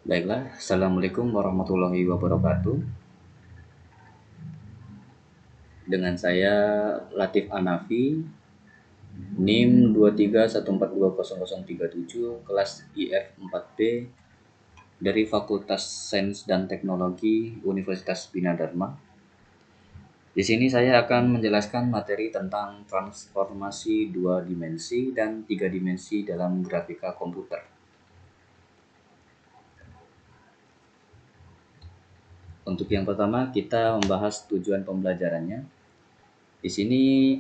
Baiklah, Assalamualaikum warahmatullahi wabarakatuh. Dengan saya Latif Anafi, NIM 23142037, kelas IF 4B dari Fakultas Sains dan Teknologi Universitas Bina Dharma. Di sini saya akan menjelaskan materi tentang transformasi dua dimensi dan tiga dimensi dalam grafika komputer. Untuk yang pertama, kita membahas tujuan pembelajarannya. Di sini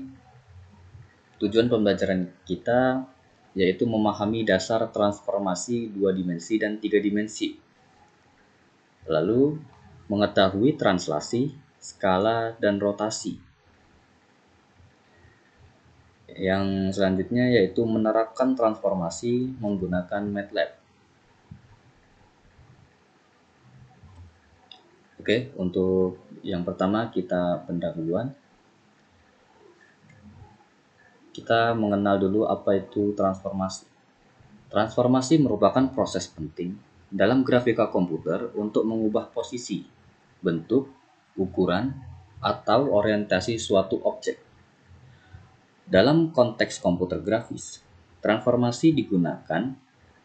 tujuan pembelajaran kita yaitu memahami dasar transformasi dua dimensi dan tiga dimensi. Lalu mengetahui translasi, skala, dan rotasi. Yang selanjutnya yaitu menerapkan transformasi menggunakan MATLAB. Oke, untuk yang pertama kita pendahuluan. Kita mengenal dulu apa itu transformasi. Transformasi merupakan proses penting dalam grafika komputer untuk mengubah posisi, bentuk, ukuran, atau orientasi suatu objek. Dalam konteks komputer grafis, transformasi digunakan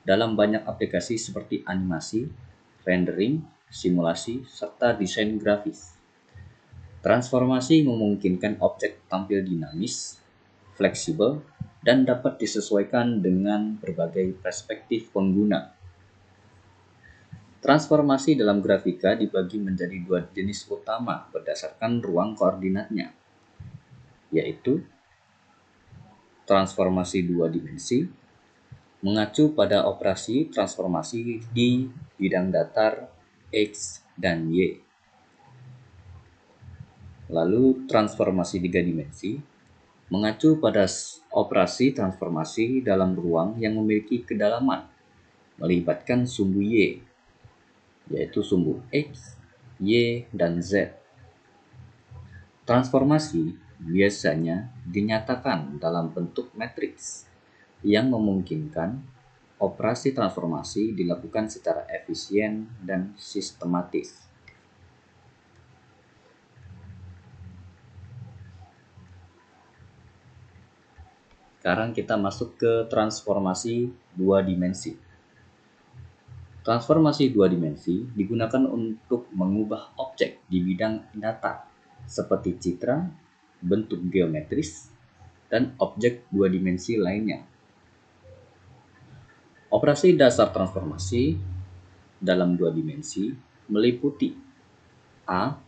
dalam banyak aplikasi seperti animasi, rendering, simulasi, serta desain grafis. Transformasi memungkinkan objek tampil dinamis, fleksibel, dan dapat disesuaikan dengan berbagai perspektif pengguna. Transformasi dalam grafika dibagi menjadi dua jenis utama berdasarkan ruang koordinatnya, yaitu transformasi dua dimensi mengacu pada operasi transformasi di bidang datar X dan Y. Lalu transformasi tiga dimensi mengacu pada operasi transformasi dalam ruang yang memiliki kedalaman melibatkan sumbu Y, yaitu sumbu X, Y, dan Z. Transformasi biasanya dinyatakan dalam bentuk matriks yang memungkinkan operasi transformasi dilakukan secara efisien dan sistematis. Sekarang kita masuk ke transformasi dua dimensi. Transformasi dua dimensi digunakan untuk mengubah objek di bidang data seperti citra, bentuk geometris, dan objek dua dimensi lainnya. Operasi dasar transformasi dalam dua dimensi meliputi A.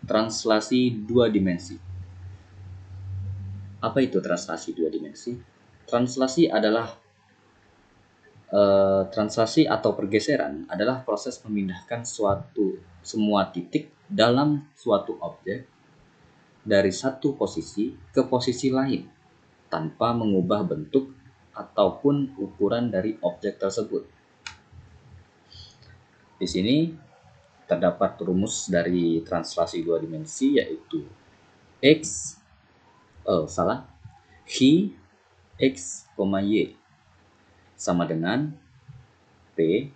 Translasi dua dimensi. Apa itu translasi dua dimensi? Translasi adalah translasi atau pergeseran adalah proses memindahkan semua titik dalam suatu objek dari satu posisi ke posisi lain tanpa mengubah bentuk ataupun ukuran dari objek tersebut. Di sini terdapat rumus dari translasi dua dimensi yaitu Hi X, Y sama dengan P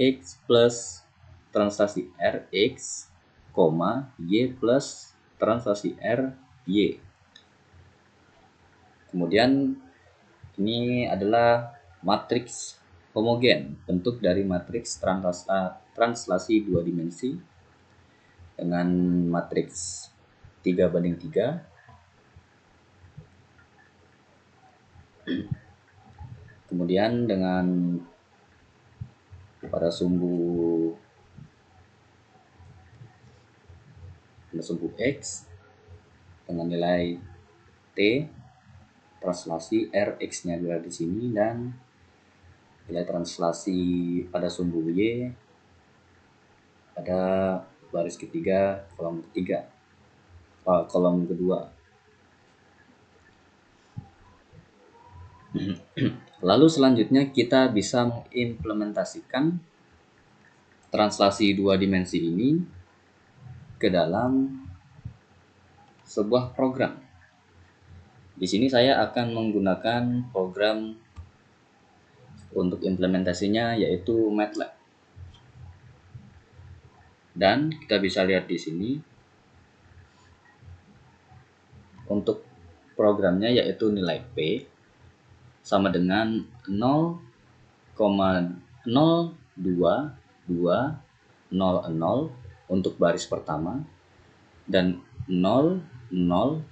X plus translasi R X, Y plus translasi R Y. Kemudian ini adalah matriks homogen, bentuk dari matriks translasi dua dimensi dengan matriks 3:3. Kemudian dengan pada sumbu X dengan nilai T, translasi RX-nya adalah di sini, dan nilai translasi pada sumbu Y pada baris ketiga, kolom kedua. Lalu selanjutnya kita bisa mengimplementasikan translasi dua dimensi ini ke dalam sebuah program. Di sini saya akan menggunakan program untuk implementasinya yaitu MATLAB. Dan kita bisa lihat di sini untuk programnya yaitu nilai P sama dengan 0,02200 untuk baris pertama dan 0,0110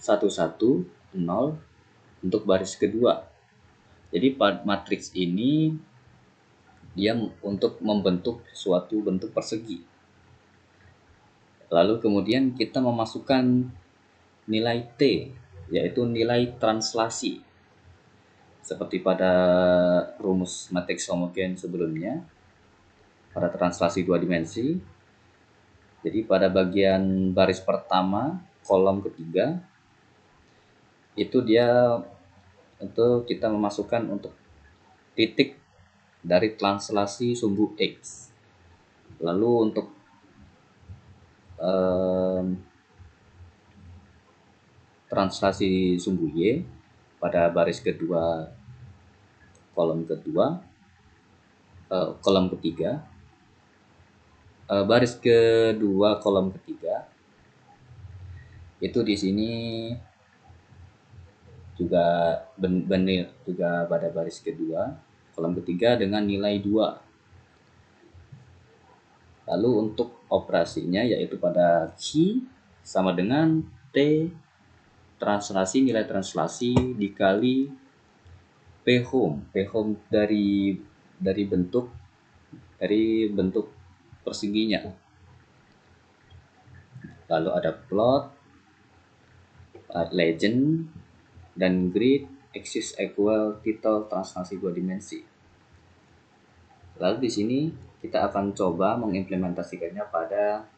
untuk baris kedua. Jadi matriks ini dia untuk membentuk suatu bentuk persegi. Lalu kemudian kita memasukkan nilai T, yaitu nilai translasi. Seperti pada rumus matriks homogen sebelumnya, pada translasi dua dimensi. Jadi pada bagian baris pertama, kolom ketiga, itu kita memasukkan untuk titik dari translasi sumbu X. Lalu untuk translasi sumbu Y pada baris kedua kolom ketiga, baris kedua kolom ketiga itu di sini juga juga pada baris kedua kolom ketiga dengan nilai 2. Lalu untuk operasinya yaitu pada Q sama dengan T nilai translasi dikali P home dari bentuk perseginya. Lalu ada plot, legend, dan grid axis equal title translasi 2 dimensi. Lalu di sini kita akan coba mengimplementasikannya pada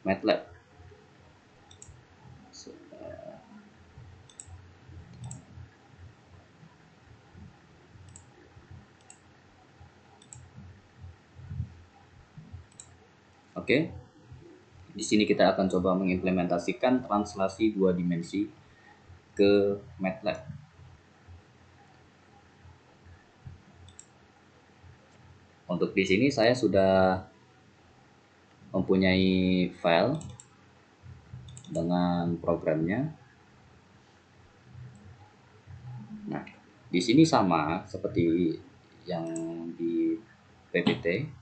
MATLAB. Oke. Di sini kita akan coba mengimplementasikan translasi 2 dimensi ke MATLAB. Untuk di sini saya sudah mempunyai file dengan programnya. Nah, di sini sama seperti yang di PPT.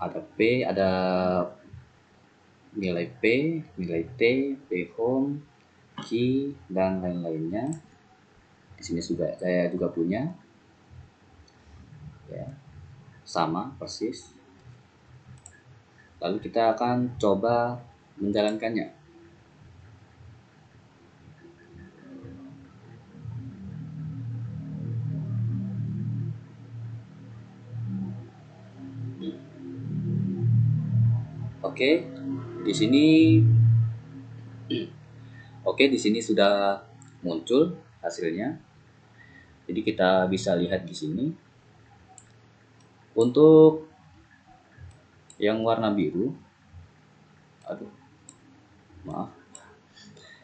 Ada P, ada nilai P, nilai T, P home, key, dan lain-lainnya. Di sini saya juga punya, ya, sama persis. Lalu kita akan coba menjalankannya. Oke, di sini sudah muncul hasilnya. Jadi kita bisa lihat di sini. Untuk yang warna biru,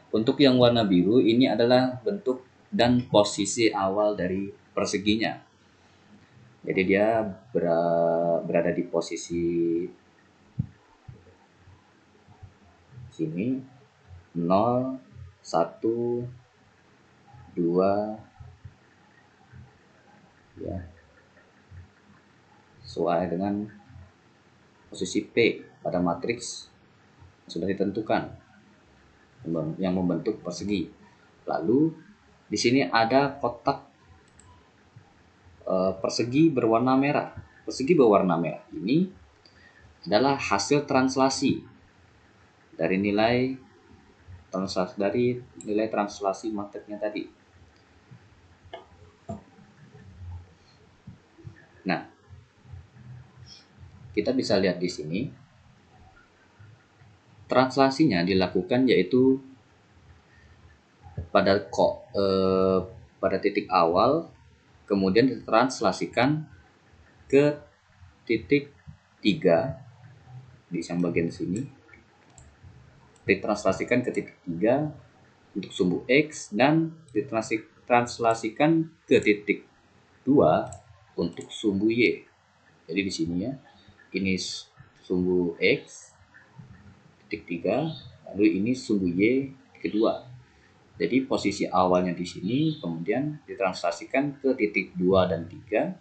Untuk yang warna biru ini adalah bentuk dan posisi awal dari perseginya. Jadi dia berada di posisi sini 0, 1, 2, ya, sesuai dengan posisi P pada matriks sudah ditentukan yang membentuk persegi. Lalu di sini ada kotak persegi berwarna merah. Persegi berwarna merah ini adalah hasil translasi dari nilai translasi matriknya tadi. Nah, kita bisa lihat di sini translasinya dilakukan yaitu pada titik awal, kemudian ditranslasikan ke titik 3 di yang bagian sini, ditranslasikan ke titik 3 untuk sumbu X dan ditranslasikan ke titik 2 untuk sumbu Y. Jadi di sini ya, ini sumbu X titik 3, lalu ini sumbu Y kedua. Jadi posisi awalnya di sini, kemudian ditranslasikan ke titik 2 dan 3,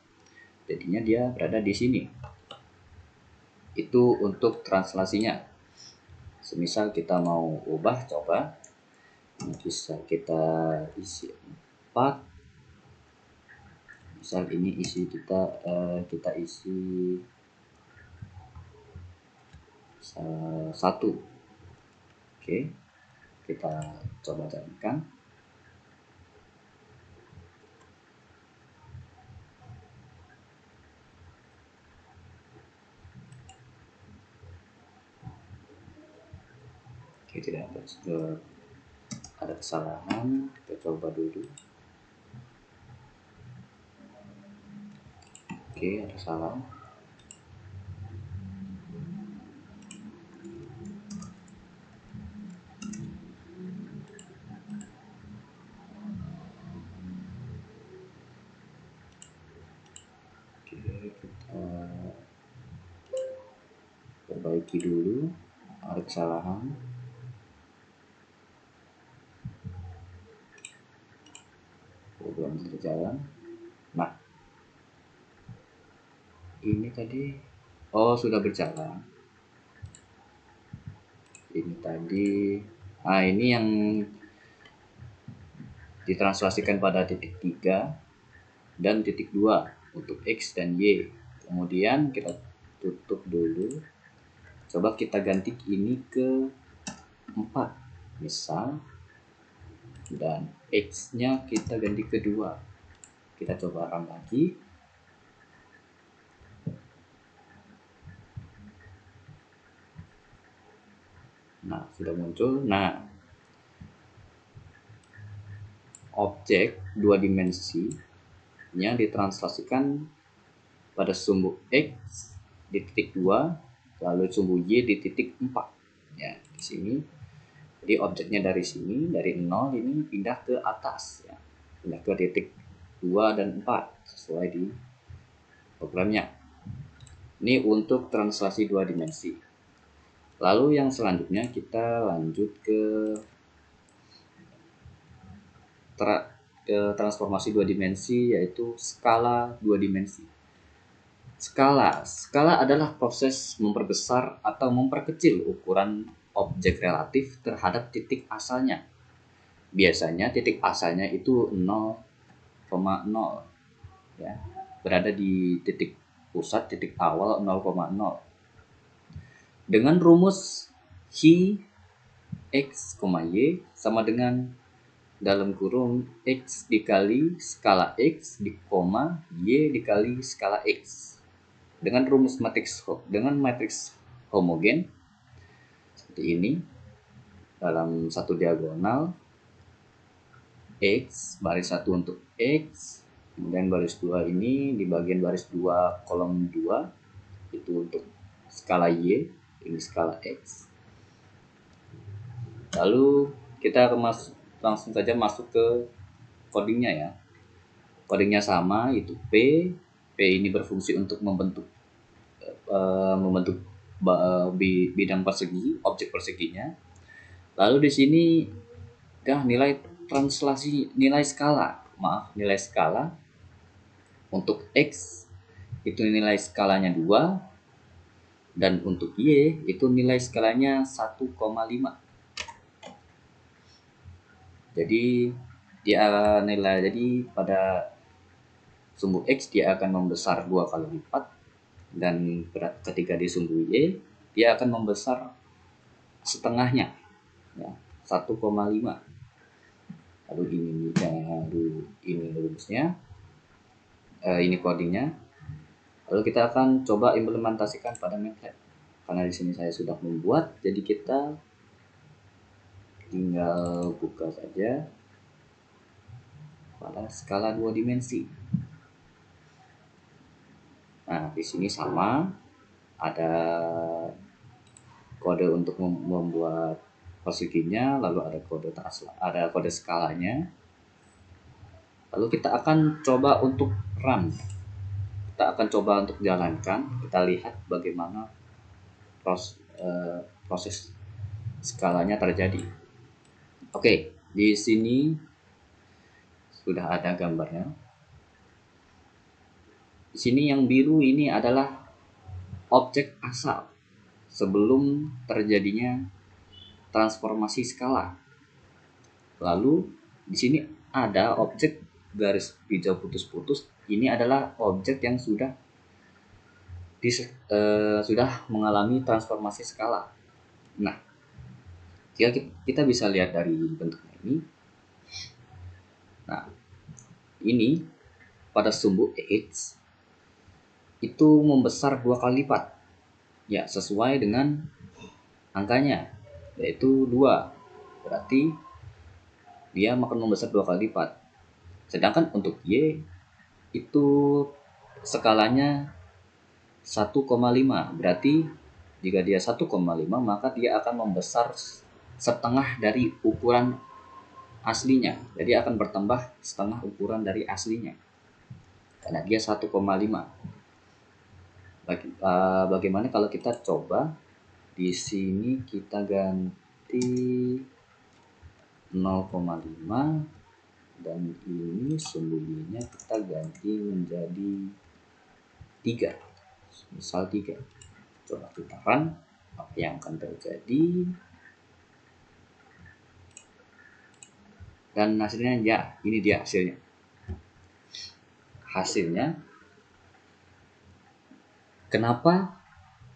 jadinya dia berada di sini. Itu untuk translasinya. Semisal kita mau ubah, coba bisa kita isi 4. Misal ini isi kita isi 1. Oke, kita coba jalankan. Oke, tidak ada kesalahan. Kita coba dulu. Oke, ada salah. Oke, kita perbaiki dulu. Ada kesalahan. Program berjalan. Nah, ini tadi sudah berjalan. Ini tadi, ini yang ditranslasikan pada titik 3 dan titik 2 untuk X dan Y. Kemudian kita tutup dulu. Coba kita ganti ini ke 4 misal, dan X-nya kita ganti ke 2. Kita coba run lagi. Nah, sudah muncul. Nah, objek 2 dimensinya ditranslasikan pada sumbu X di titik 2, lalu sumbu Y di titik 4. Ya, di sini. Jadi objeknya dari sini, dari 0 ini pindah ke atas, ya. Pindah ke titik 2 dan 4 sesuai di programnya. Ini untuk translasi 2 dimensi. Lalu yang selanjutnya kita lanjut ke transformasi 2 dimensi, yaitu skala 2 dimensi. Skala adalah proses memperbesar atau memperkecil ukuran objek relatif terhadap titik asalnya. Biasanya titik asalnya itu 0,0, ya, berada di titik pusat, titik awal 0,0. Dengan rumus Hi X, Y sama dengan dalam kurung X dikali skala X di koma Y dikali skala X. Dengan rumus matriks homogen seperti ini, dalam satu diagonal X, baris 1 untuk X, kemudian baris 2 ini di bagian baris 2 kolom 2 itu untuk skala Y, ini skala X. Lalu kita langsung saja masuk ke codingnya, ya. Codingnya sama, itu P ini berfungsi untuk membentuk bidang persegi, objek perseginya. Lalu di sini nilai skala untuk X itu nilai skalanya 2, dan untuk Y itu nilai skalanya 1,5. Jadi pada sumbu X dia akan membesar 2 kali lipat, dan ketika di sumbu Y dia akan membesar setengahnya, ya, 1,5. Lalu ini rumusnya, ini codingnya. Lalu kita akan coba implementasikan pada MATLAB. Karena di sini saya sudah membuat, jadi kita tinggal buka saja pada skala 2 dimensi. Nah, di sini sama, ada kode untuk membuat perseginya, lalu ada kode skalanya. Lalu kita akan coba untuk run. Kita akan coba untuk jalankan. Kita lihat bagaimana proses skalanya terjadi. Oke, di sini sudah ada gambarnya. Di sini yang biru ini adalah objek asal sebelum terjadinya transformasi skala. Lalu di sini ada objek garis hijau putus-putus. Ini adalah objek yang sudah mengalami transformasi skala. Nah, kita bisa lihat dari bentuknya ini. Nah, ini pada sumbu X itu membesar 2 kali lipat. Ya, sesuai dengan angkanya, yaitu 2. Berarti dia akan membesar 2 kali lipat. Sedangkan untuk Y itu skalanya 1,5. Berarti jika dia 1,5 maka dia akan membesar setengah dari ukuran aslinya. Jadi akan bertambah setengah ukuran dari aslinya. Karena dia 1,5. Bagaimana kalau kita coba di sini kita ganti 0,5 dan ini sumbunya kita ganti menjadi 3. Misal 3. Coba kita run, apa yang akan terjadi? Dan hasilnya ya, ini dia hasilnya. Kenapa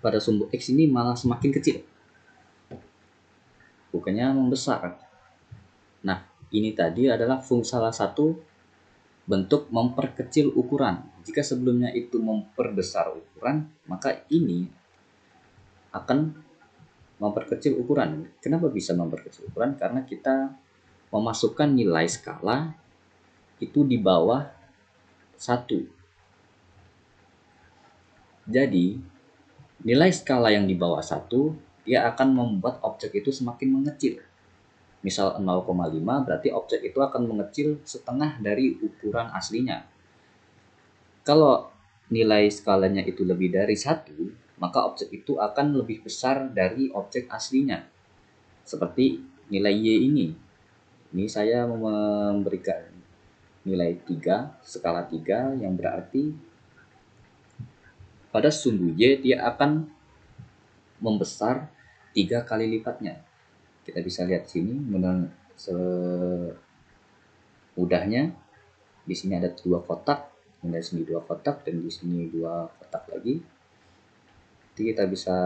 pada sumbu X ini malah semakin kecil? Bukannya membesar. Nah, ini tadi adalah salah satu bentuk memperkecil ukuran. Jika sebelumnya itu memperbesar ukuran, maka ini akan memperkecil ukuran. Kenapa bisa memperkecil ukuran? Karena kita memasukkan nilai skala itu di bawah 1. Jadi, nilai skala yang di bawah 1, dia akan membuat objek itu semakin mengecil. Misal 0,5 berarti objek itu akan mengecil setengah dari ukuran aslinya. Kalau nilai skalanya itu lebih dari 1, maka objek itu akan lebih besar dari objek aslinya. Seperti nilai Y ini. Ini saya memberikan nilai 3, skala 3 yang berarti pada sumbu Y dia akan membesar 3 kali lipatnya. Kita bisa lihat sini mudahnya. Di sini ada 2 kotak, di sini 2 kotak dan di sini 2 kotak lagi. Jadi kita bisa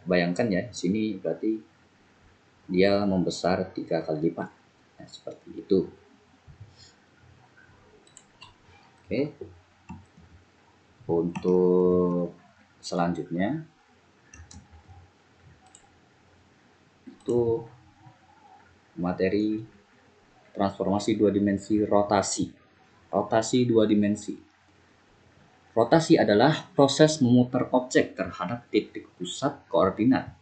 bayangkan ya, sini berarti dia membesar 3 kali lipat. Nah, seperti itu. Oke. Untuk selanjutnya itu materi transformasi 2 dimensi rotasi. Rotasi 2 dimensi. Rotasi adalah proses memutar objek terhadap titik pusat koordinat.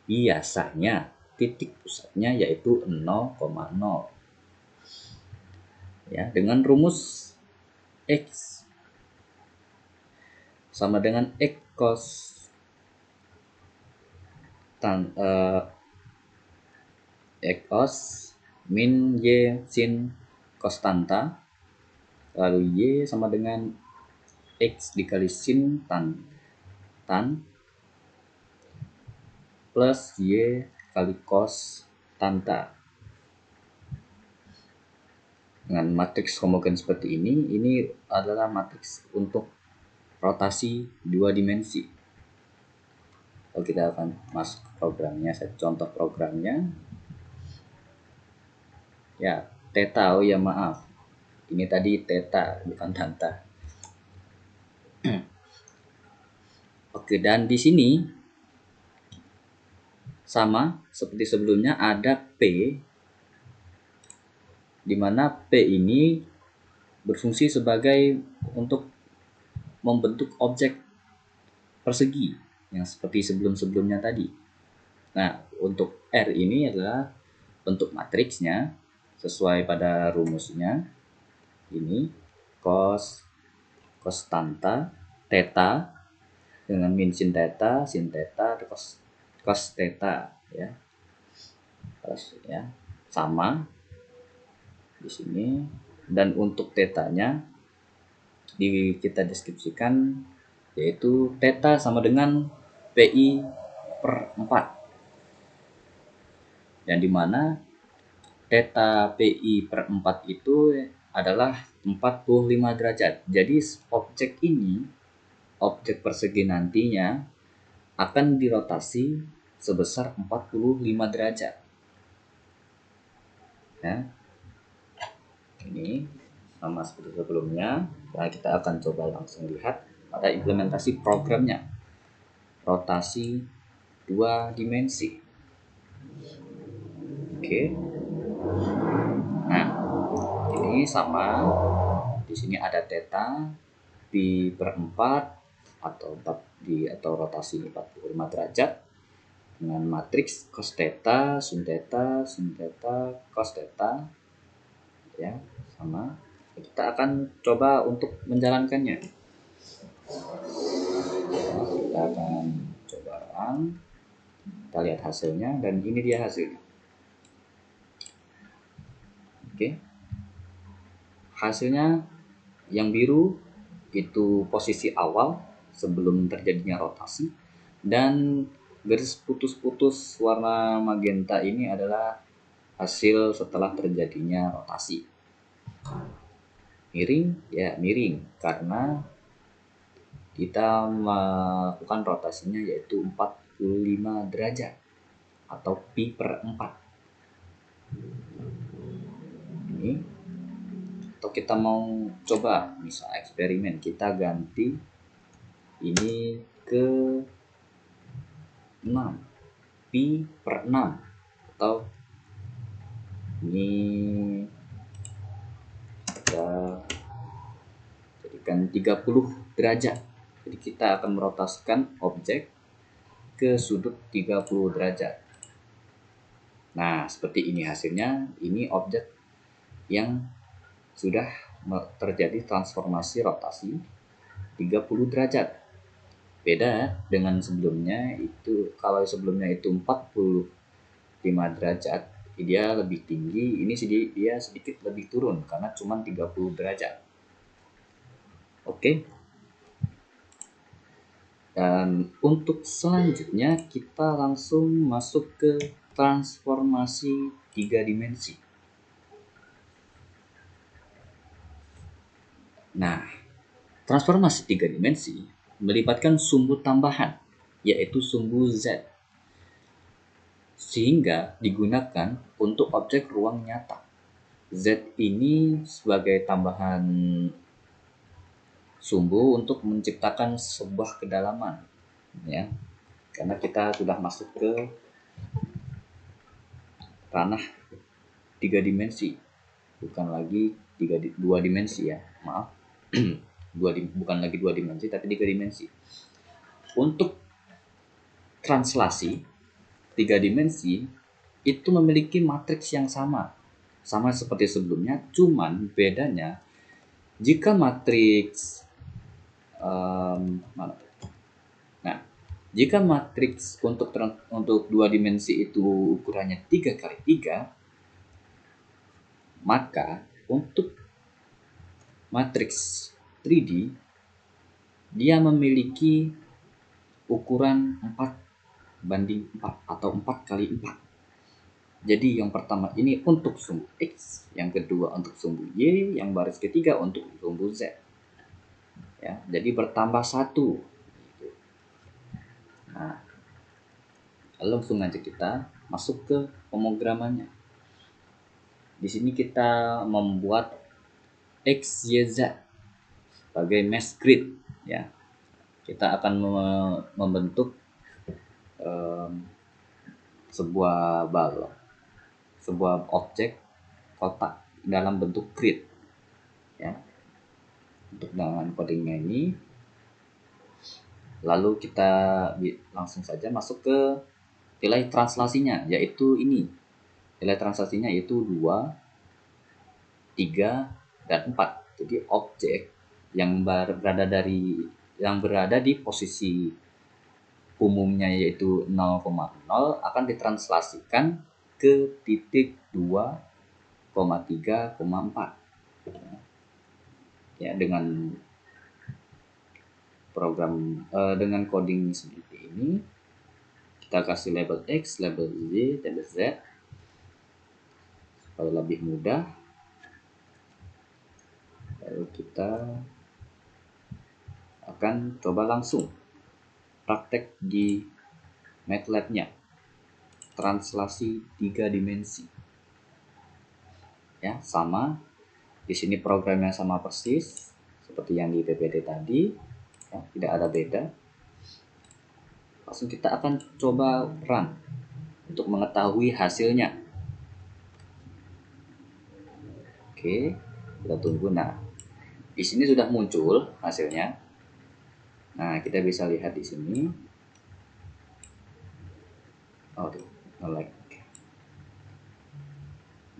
Biasanya titik pusatnya yaitu 0,0. Ya, dengan rumus X sama dengan X cos min Y sin cos tanta, lalu Y sama dengan X dikali sin tan plus Y kali cos tanta. Dengan matriks homogen seperti ini adalah matriks untuk rotasi 2 dimensi. Kalau kita akan masuk programnya, saya contoh programnya. Ya, theta, oh ya maaf. Ini tadi theta, bukan tanta. Oke, dan di sini sama seperti sebelumnya ada P, di mana P ini berfungsi sebagai untuk membentuk objek persegi yang seperti sebelum-sebelumnya tadi. Nah, untuk R ini adalah bentuk matriksnya sesuai pada rumusnya. Ini cos tanta, theta dengan min sin theta, cos theta ya. Terus ya sama di sini, dan untuk tetanya kita deskripsikan yaitu theta sama dengan PI per 4, yang dimana theta PI per 4 itu adalah 45 derajat. Jadi objek persegi nantinya akan dirotasi sebesar 45 derajat. Ya. Ini sama seperti sebelumnya. Nah, kita akan coba langsung lihat pada implementasi programnya. Rotasi 2 dimensi. Oke. Nah, ini sama. Di sini ada theta pi per 4 atau rotasi 45 derajat dengan matriks cos theta, sin theta, cos theta. Ya, sama. Kita akan coba untuk menjalankannya. Kita akan coba run. Kita lihat hasilnya, dan ini dia hasilnya. Oke. Hasilnya yang biru itu posisi awal sebelum terjadinya rotasi, dan garis putus-putus warna magenta ini adalah hasil setelah terjadinya rotasi. Miring ya miring karena kita melakukan rotasinya yaitu 45 derajat atau pi per 4. Ini atau kita mau coba misal eksperimen, kita ganti ini ke 6, pi per 6, atau ini kita jadikan 30 derajat. Jadi kita akan merotasikan objek ke sudut 30 derajat. Nah, seperti ini hasilnya. Ini objek yang sudah terjadi transformasi rotasi 30 derajat. Beda dengan sebelumnya, itu kalau sebelumnya itu 45 derajat, dia lebih tinggi, ini dia sedikit lebih turun karena cuma 30 derajat. Oke. Dan untuk selanjutnya kita langsung masuk ke transformasi 3 dimensi. Nah, transformasi 3 dimensi melibatkan sumbu tambahan, yaitu sumbu Z, sehingga digunakan untuk objek ruang nyata. Z ini sebagai tambahan sumbu untuk menciptakan sebuah kedalaman, ya, karena kita sudah masuk ke ranah 3 dimensi, bukan lagi 2 dimensi ya, maaf. Bukan lagi 2 dimensi tapi 3 dimensi. Untuk translasi 3 dimensi itu memiliki matriks yang sama seperti sebelumnya, cuman bedanya jika matriks jika matriks untuk 2 dimensi itu ukurannya 3x3, maka untuk matriks 3D dia memiliki ukuran 4:4 atau 4x4. Jadi yang pertama ini untuk sumbu X, yang kedua untuk sumbu Y, yang baris ketiga untuk sumbu Z. Ya, jadi bertambah 1. Nah, langsung aja kita masuk ke pemrogramannya. Di sini kita membuat X, Y, Z sebagai mesh grid, ya. Kita akan membentuk sebuah balok, sebuah objek kotak dalam bentuk grid, ya. Untuk dengan codingnya ini, lalu kita langsung saja masuk ke nilai translasinya, yaitu ini. Nilai translasinya yaitu 2, 3, dan 4. Jadi objek yang berada di posisi umumnya yaitu 0,0 akan ditranslasikan ke titik 2,3,4 ya, dengan program dengan coding seperti ini. Kita kasih label X, label Y, label Z supaya lebih mudah. Lalu kita akan coba langsung praktek di MATLAB-nya, translasi 3 dimensi. Ya, sama. Di sini programnya sama persis seperti yang di PPT tadi, ya, tidak ada beda. Langsung kita akan coba run untuk mengetahui hasilnya. Oke, kita tunggu. Nah, di sini sudah muncul hasilnya. Nah, kita bisa lihat di sini. Oh, tuh, like.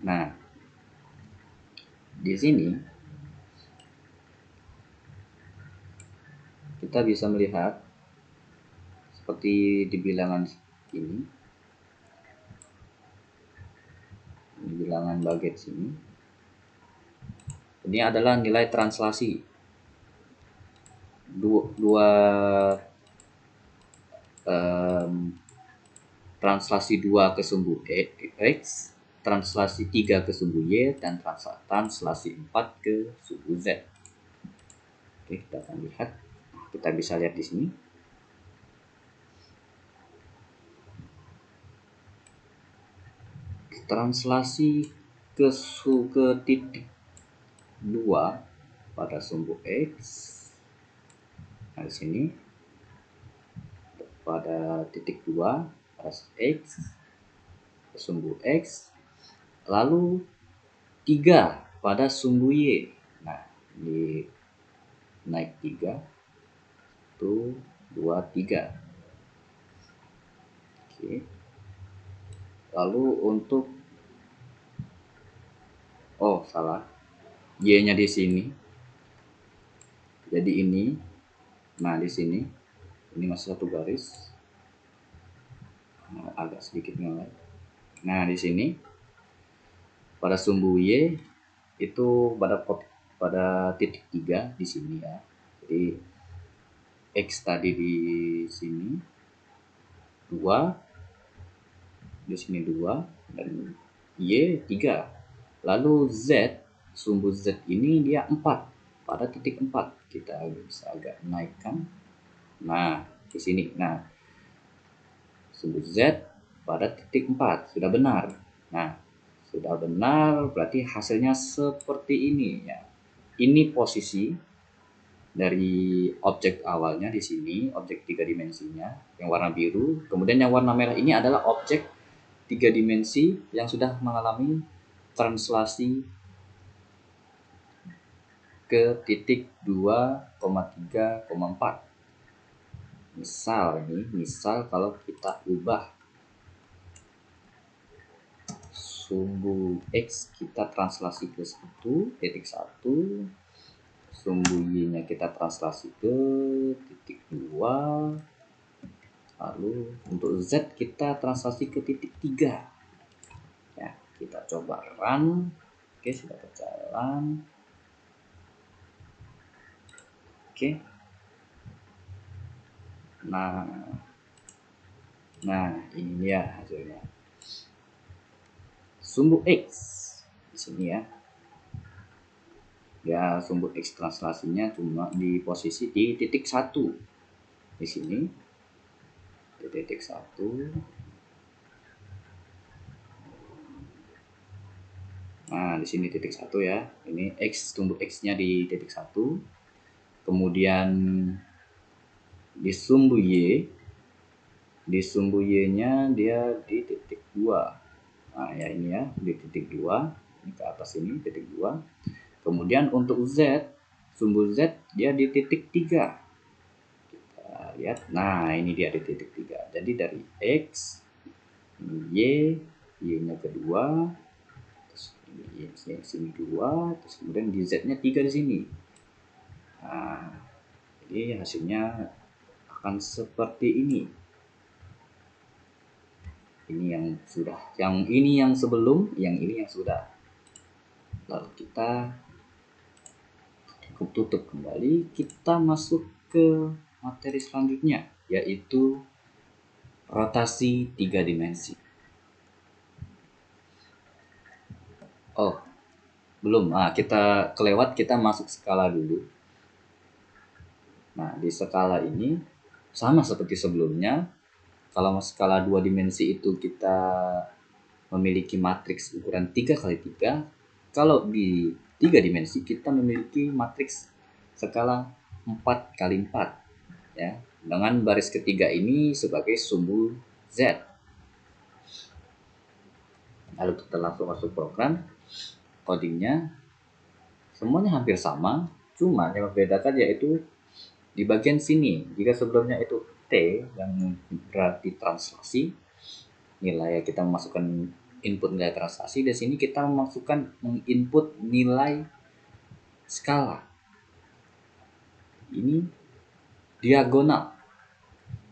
Nah, di sini kita bisa melihat seperti di bilangan ini, bilangan baget sini. Ini adalah nilai translasi translasi 2 ke sumbu X, translasi 3 ke sumbu Y, dan translasi 4 ke sumbu Z. Oke, kita akan lihat. Kita bisa lihat di sini. Translasi ke titik 2 pada sumbu X. Nah, di sini pada titik 2 pada X, sumbu X, lalu 3 pada sumbu Y. Nah, di naik 3, 1, 2, 3. Oke. Lalu untuk salah, Y-nya di sini. Jadi ini, nah di sini, ini masih satu garis, agak sedikit ngelek. Nah di sini pada sumbu Y itu pada titik 3 di sini ya. Jadi X tadi di sini 2, di sini 2, dan Y 3. Lalu Z, sumbu Z ini dia 4 pada titik 4. Kita bisa agak naikkan. Nah, di sini. Nah, sumbu Z pada titik 4 sudah benar. Nah, sudah benar berarti hasilnya seperti ini ya. Ini posisi dari objek awalnya di sini, objek 3 dimensinya yang warna biru. Kemudian yang warna merah ini adalah objek 3 dimensi yang sudah mengalami translasi ke titik 2,3,4. Misal kalau kita ubah sumbu X kita translasi ke 1.1, sumbu Y-nya kita translasi ke titik 2, lalu untuk Z kita translasi ke titik 3. Ya, kita coba run. Oke, sudah berjalan. Oke. Nah, ini dia hasilnya. Sumbu X di sini ya. Ya, sumbu X translasinya cuma di posisi di titik 1. Di sini di titik 1. Nah, di sini titik 1 ya. Ini X, sumbu X-nya di titik 1. Kemudian di sumbu Y-nya dia di titik 2. Nah, ya ini ya, di titik 2. Ini ke atas ini titik 2. Kemudian untuk Z, sumbu Z dia di titik 3. Kita lihat. Nah, ini dia di titik 3. Jadi dari X, Y-nya kedua, terus ini sini 2, terus kemudian di Z-nya 3 di sini. Nah, jadi hasilnya akan seperti ini. Ini yang sudah, yang ini yang sebelum, yang ini yang sudah. Lalu kita tutup kembali, kita masuk ke materi selanjutnya, yaitu rotasi 3 dimensi. Oh, belum. Kita kelewat, kita masuk skala dulu. Nah, di skala ini sama seperti sebelumnya. Kalau skala 2 dimensi itu kita memiliki matriks ukuran 3x3. Kalau di 3 dimensi kita memiliki matriks skala 4x4, ya, dengan baris ketiga ini sebagai sumbu Z. Lalu kita langsung masuk program. Codingnya semuanya hampir sama, cuma yang membedakan yaitu di bagian sini. Jika sebelumnya itu T yang berarti translasi, nilai kita memasukkan input nilai translasi, di sini kita menginput nilai skala. Ini diagonal.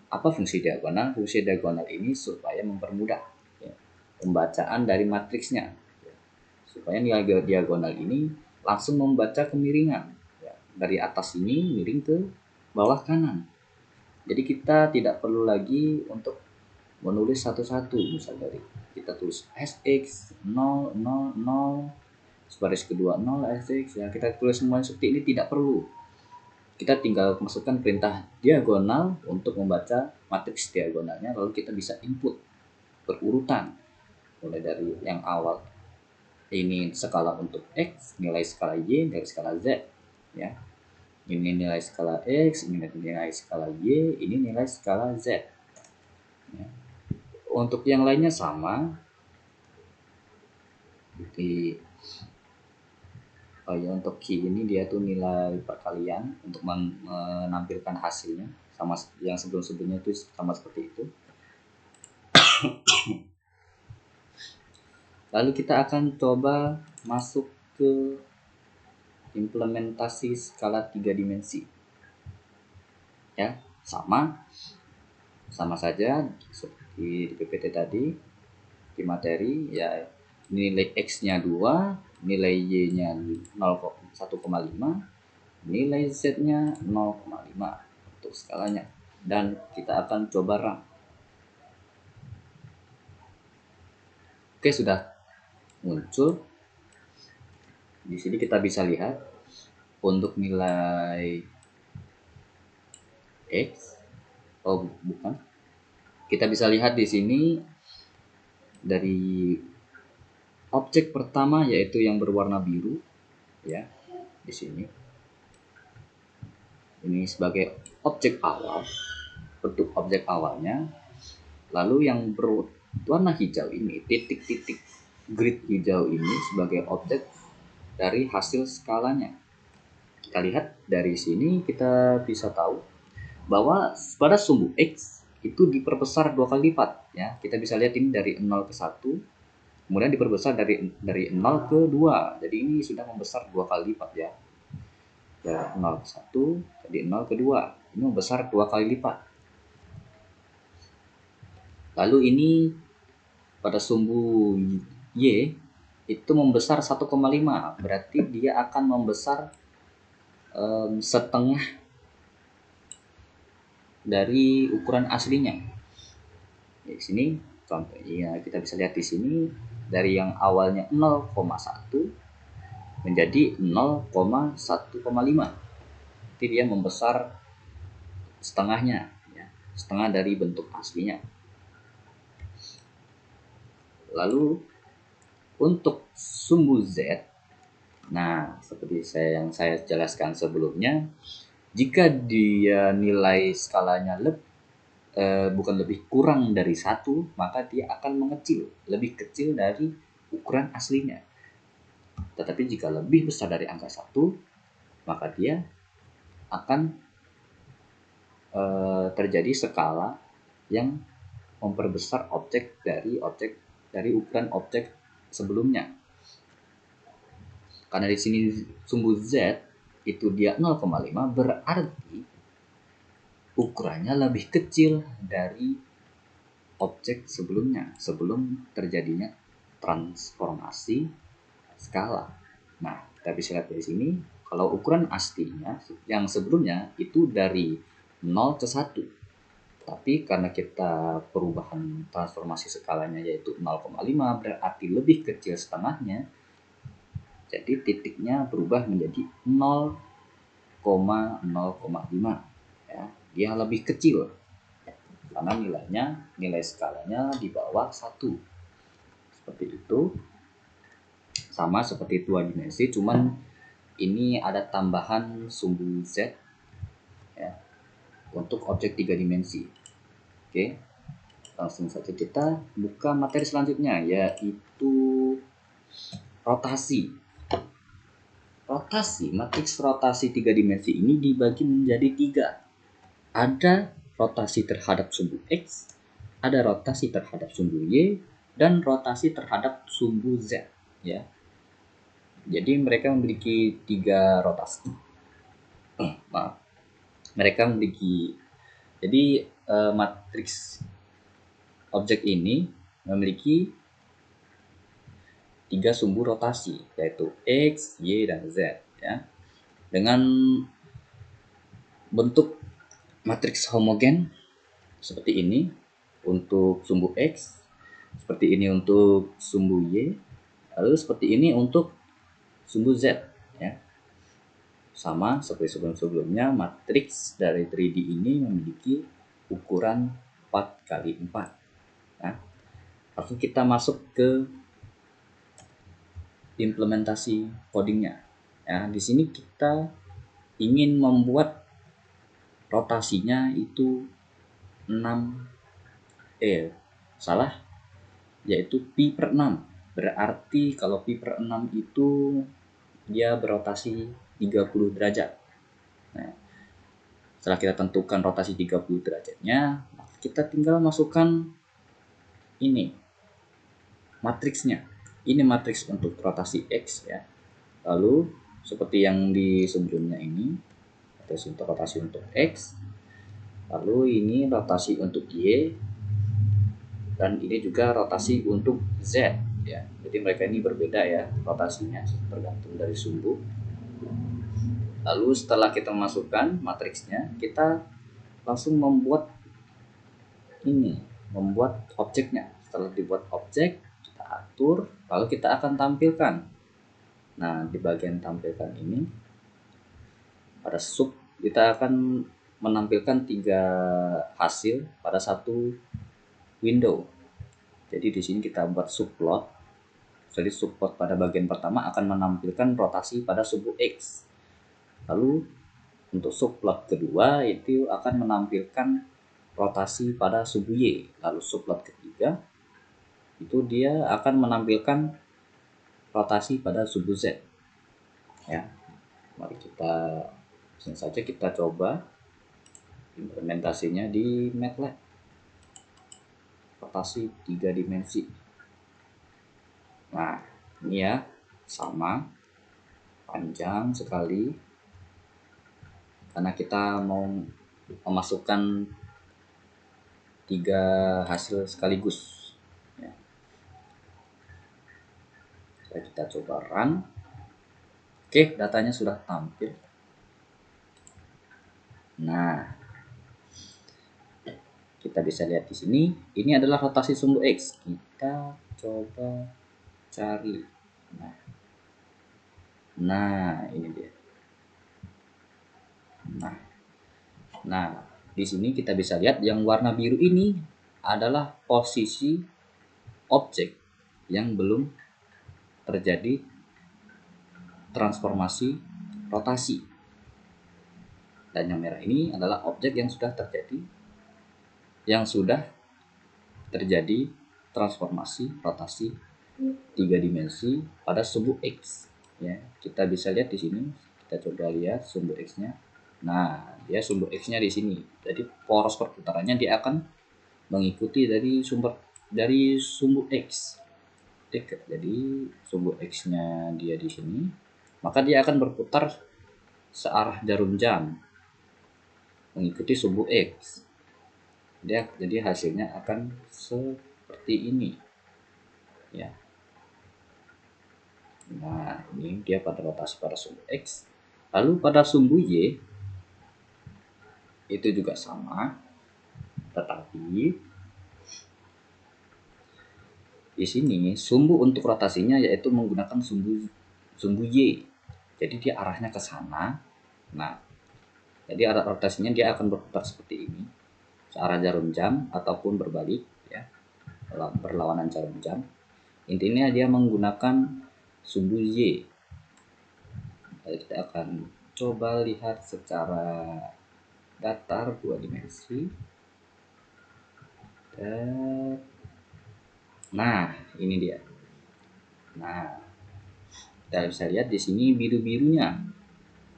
Apa fungsi diagonal? Fungsi diagonal ini supaya mempermudah, ya, pembacaan dari matriksnya, ya, supaya nilai diagonal ini langsung membaca kemiringan, ya, dari atas ini miring ke bawah kanan. Jadi kita tidak perlu lagi untuk menulis satu-satu. Misal dari kita tulis SX 0, 0, 0, baris kedua 0 SX, ya, kita tulis semua seperti ini tidak perlu. Kita tinggal masukkan perintah diagonal untuk membaca matriks diagonalnya, lalu kita bisa input berurutan mulai dari yang awal. Ini skala untuk X, nilai skala Y, nilai skala Z, ya. Ini nilai skala X, ini nilai skala Y, ini nilai skala Z, ya. Untuk yang lainnya sama. Untuk key ini dia tuh nilai perkalian untuk menampilkan hasilnya, sama yang sebelum-sebelumnya itu sama seperti itu. Lalu kita akan coba masuk ke implementasi skala 3 dimensi. Ya, sama saja seperti di PPT tadi. Di materi, ya, nilai X-nya 2, nilai Y-nya 1,5, nilai Z-nya 0,5 untuk skalanya. Dan kita akan coba run. Oke, sudah muncul. Di sini kita bisa lihat untuk nilai X. Oh, bukan. Kita bisa lihat di sini dari objek pertama, yaitu yang berwarna biru, ya, di sini. Ini sebagai objek awal, bentuk objek awalnya. Lalu yang berwarna hijau ini, titik-titik grid hijau ini sebagai objek dari hasil skalanya. Kita lihat dari sini, kita bisa tahu bahwa pada sumbu X itu diperbesar 2 kali lipat, ya. Kita bisa lihat ini dari 0 ke 1, kemudian diperbesar dari 0 ke 2. Jadi ini sudah membesar 2 kali lipat, ya. Dari 0 ke 1, jadi 0 ke 2. Ini membesar 2 kali lipat. Lalu ini pada sumbu Y itu membesar 1,5, berarti dia akan membesar setengah dari ukuran aslinya. Di sini contoh, ya, kita bisa lihat di sini dari yang awalnya 0,1 menjadi 0,1,5. Jadi dia membesar setengahnya, ya, setengah dari bentuk aslinya. Lalu untuk sumbu Z, nah, seperti yang saya jelaskan sebelumnya, jika dia nilai skalanya bukan lebih kurang dari 1, maka dia akan mengecil, lebih kecil dari ukuran aslinya. Tetapi jika lebih besar dari angka 1, maka dia akan terjadi skala yang memperbesar objek dari ukuran objek sebelumnya. Karena di sini sumbu Z itu dia 0,5, berarti ukurannya lebih kecil dari objek sebelumnya sebelum terjadinya transformasi skala. Nah, kita bisa lihat dari sini kalau ukuran aslinya yang sebelumnya itu dari 0 ke 1. Tapi karena kita perubahan transformasi skalanya yaitu 0,5 berarti lebih kecil setengahnya. Jadi titiknya berubah menjadi 0,0,5 ya. Dia lebih kecil karena nilai skalanya di bawah 1. Seperti itu. Sama seperti 2 dimensi, cuman ini ada tambahan sumbu Z ya, untuk objek 3 dimensi. Oke, langsung saja kita buka materi selanjutnya, yaitu rotasi. Matriks rotasi 3 dimensi ini dibagi menjadi 3. Ada rotasi terhadap sumbu X, ada rotasi terhadap sumbu Y, dan rotasi terhadap sumbu Z ya. Jadi mereka memiliki 3 rotasi. Maaf. Mereka memiliki, jadi matriks objek ini memiliki 3 sumbu rotasi, yaitu X, Y, dan Z ya. Dengan bentuk matriks homogen seperti ini untuk sumbu X, seperti ini untuk sumbu Y, lalu seperti ini untuk sumbu Z ya. Sama seperti sebelum-sebelumnya, matriks dari 3D ini memiliki ukuran 4x4 ya. Langsung kita masuk ke implementasi codingnya ya. Di sini kita ingin membuat rotasinya itu 6 yaitu pi per 6. Berarti kalau pi per 6 itu dia berotasi 30 derajat. Nah, setelah kita tentukan rotasi 30 derajatnya, kita tinggal masukkan ini matriksnya. Ini matriks untuk rotasi X ya. Lalu seperti yang di sebelumnya ini, rotasi untuk X. Lalu ini rotasi untuk Y, dan ini juga rotasi untuk Z ya. Jadi mereka ini berbeda ya rotasinya tergantung dari sumbu. Lalu setelah kita masukkan matriksnya, kita langsung membuat objeknya. Setelah dibuat objek, kita atur, lalu kita akan tampilkan. Nah, di bagian tampilkan ini pada sub kita akan menampilkan 3 hasil pada satu window. Jadi di sini kita buat subplot. Jadi subplot pada bagian pertama akan menampilkan rotasi pada sumbu X. Lalu untuk subplot kedua itu akan menampilkan rotasi pada sumbu Y. Lalu subplot ketiga itu dia akan menampilkan rotasi pada sumbu Z. Ya. Mari kita langsung saja kita coba implementasinya di MATLAB. Rotasi 3 dimensi. Nah, ini ya, sama panjang sekali karena kita mau memasukkan 3 hasil sekaligus ya. Kita coba run. Oke, datanya sudah tampil. Nah, kita bisa lihat di sini, ini adalah rotasi sumbu X. Kita coba cari. Nah, ini dia. Nah, di sini kita bisa lihat yang warna biru ini adalah posisi objek yang belum terjadi transformasi rotasi. Dan yang merah ini adalah objek yang sudah terjadi transformasi rotasi 3 dimensi pada sumbu X ya. Kita bisa lihat di sini, kita coba lihat sumbu X-nya. Nah, dia sumbu X-nya di sini. Jadi poros perputarannya dia akan mengikuti dari sumbu X. Jadi sumbu X-nya dia di sini, maka dia akan berputar searah jarum jam mengikuti sumbu X. Jadi hasilnya akan seperti ini ya. Nah, ini dia pada rotasi pada sumbu X. Lalu pada sumbu Y itu juga sama, tetapi di sini sumbu untuk rotasinya yaitu menggunakan sumbu Y. Jadi dia arahnya ke sana. Nah, jadi arah rotasinya dia akan berputar seperti ini, searah jarum jam ataupun berbalik ya, berlawanan jarum jam. Intinya dia menggunakan sumbu Y. Jadi kita akan coba lihat secara datar 2 dimensi. Dan nah, ini dia. Nah, kita bisa lihat di sini biru-birunya.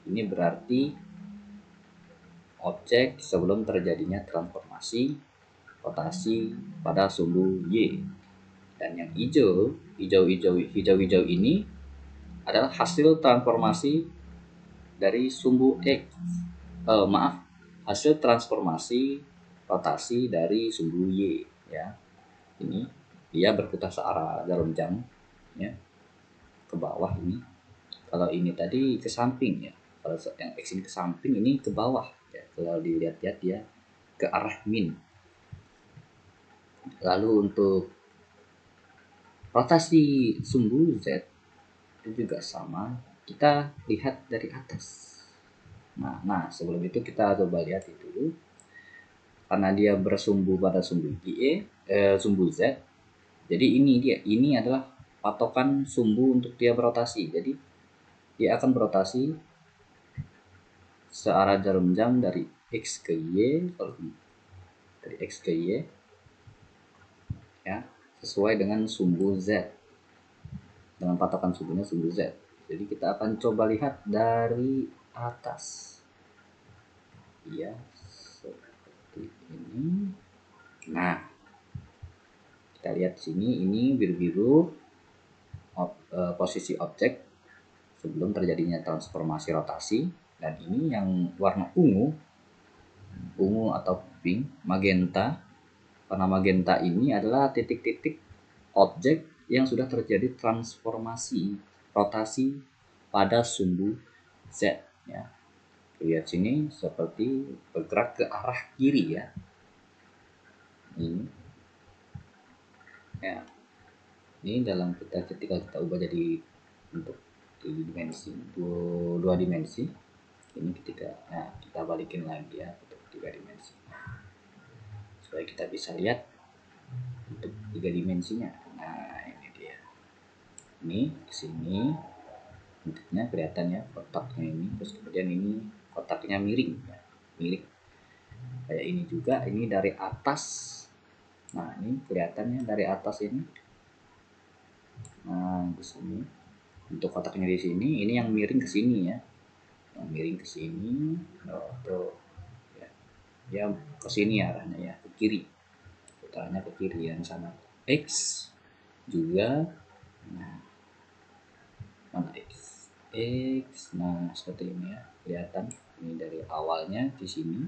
Ini berarti objek sebelum terjadinya transformasi rotasi pada sumbu Y. Dan yang hijau-hijau ini adalah hasil transformasi dari sumbu X. Hasil transformasi rotasi dari sumbu Y ya. Ini dia berputar searah jarum jam ya, ke bawah ini. Kalau ini tadi ke samping ya. Kalau yang X ini ke samping, ini ke bawah ya. Kalau dilihat-lihat dia ke arah min. Lalu untuk rotasi sumbu Z itu juga sama. Kita lihat dari atas. Nah, sebelum itu kita coba lihat itu dulu. Karena dia bersumbu pada sumbu sumbu Z. Jadi ini adalah patokan sumbu untuk dia berotasi. Jadi dia akan berotasi searah jarum jam dari X ke Y, dari X ke Y ya, sesuai dengan sumbu Z, dengan patokan sumbunya sumbu Z. Jadi kita akan coba lihat dari atas ya, seperti ini. Nah, kita lihat di sini, ini biru-biru posisi objek sebelum terjadinya transformasi rotasi, dan ini yang warna ungu atau pink, magenta. Warna magenta ini adalah titik-titik objek yang sudah terjadi transformasi rotasi pada sumbu Z ya. Lihat sini seperti bergerak ke arah kiri ya. Ini ya. Ini dalam ketika kita ubah jadi untuk dimensi dua dimensi. Ini ketika kita balikin lagi ya untuk 3 dimensi. Supaya kita bisa lihat untuk 3 dimensinya. Nah, ini dia. Ini kesini bentuknya kelihatan ya, kotaknya ini, terus kemudian ini kotaknya miring ya, miring kayak ini juga. Ini dari atas. Nah, ini kelihatannya dari atas ini. Nah, di sini untuk kotaknya di sini, ini yang miring ke sini ya, yang miring ke sini. Tuh ya, dia ke sini arahnya ya, ke kiri, putarannya ke kiri yang sana. X juga. Nah, mana X, nah seperti ini ya, kelihatan ini dari awalnya di sini,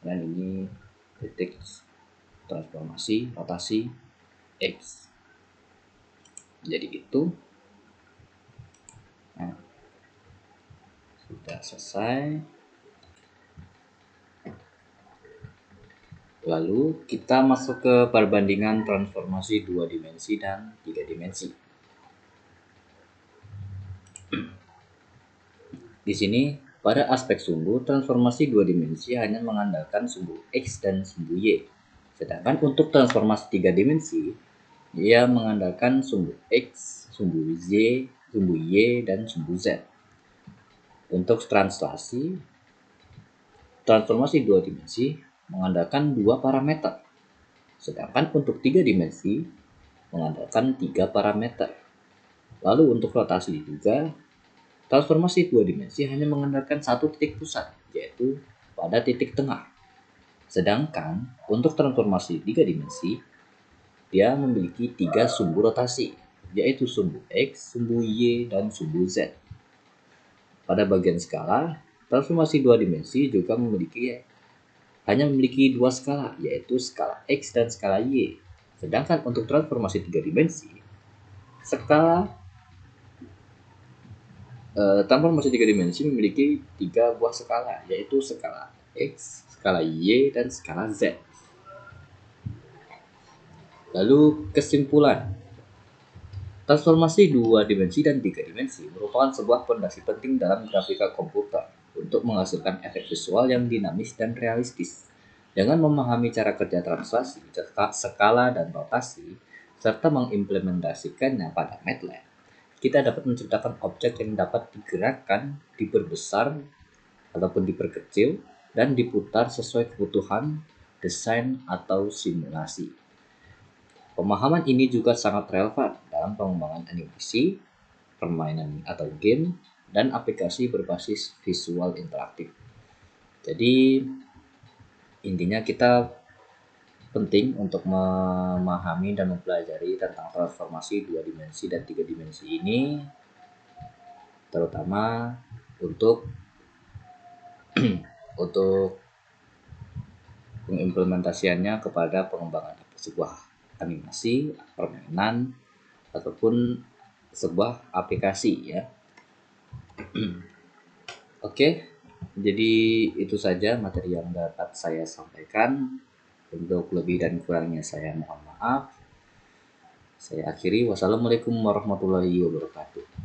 dan ini titik transformasi rotasi X. Jadi itu sudah selesai. Lalu kita masuk ke perbandingan transformasi 2 dimensi dan 3 dimensi. Di sini pada aspek sumbu, transformasi 2 dimensi hanya mengandalkan sumbu X dan sumbu Y. Sedangkan untuk transformasi 3 dimensi, ia mengandalkan sumbu X, sumbu Y, dan sumbu Z. Untuk transformasi 2 dimensi mengandalkan 2 parameter. Sedangkan untuk 3 dimensi mengandalkan 3 parameter. Lalu untuk rotasi juga, transformasi 2 dimensi hanya mengandalkan satu titik pusat, yaitu pada titik tengah. Sedangkan untuk transformasi 3 dimensi, dia memiliki 3 sumbu rotasi, yaitu sumbu X, sumbu Y, dan sumbu Z. Pada bagian skala, transformasi 2 dimensi juga memiliki hanya memiliki dua skala, yaitu skala X dan skala Y. Sedangkan untuk transformasi tiga dimensi, skala transformasi tiga dimensi memiliki tiga buah skala, yaitu skala X, skala Y, dan skala Z. Lalu kesimpulan, transformasi dua dimensi dan tiga dimensi merupakan sebuah fondasi penting dalam grafika komputer untuk menghasilkan efek visual yang dinamis dan realistis. Dengan memahami cara kerja translasi, skala, dan rotasi, serta mengimplementasikannya pada MATLAB, kita dapat menciptakan objek yang dapat digerakkan, diperbesar, ataupun diperkecil, dan diputar sesuai kebutuhan desain atau simulasi. Pemahaman ini juga sangat relevan dalam pengembangan animasi, permainan atau game, dan aplikasi berbasis visual interaktif. Jadi intinya kita penting untuk memahami dan mempelajari tentang transformasi dua dimensi dan tiga dimensi ini, terutama untuk pengimplementasiannya kepada pengembangan sebuah animasi, permainan, ataupun sebuah aplikasi ya. Oke, jadi itu saja materi yang dapat saya sampaikan. Untuk lebih dan kurangnya saya mohon maaf. Saya akhiri. Wassalamualaikum warahmatullahi wabarakatuh.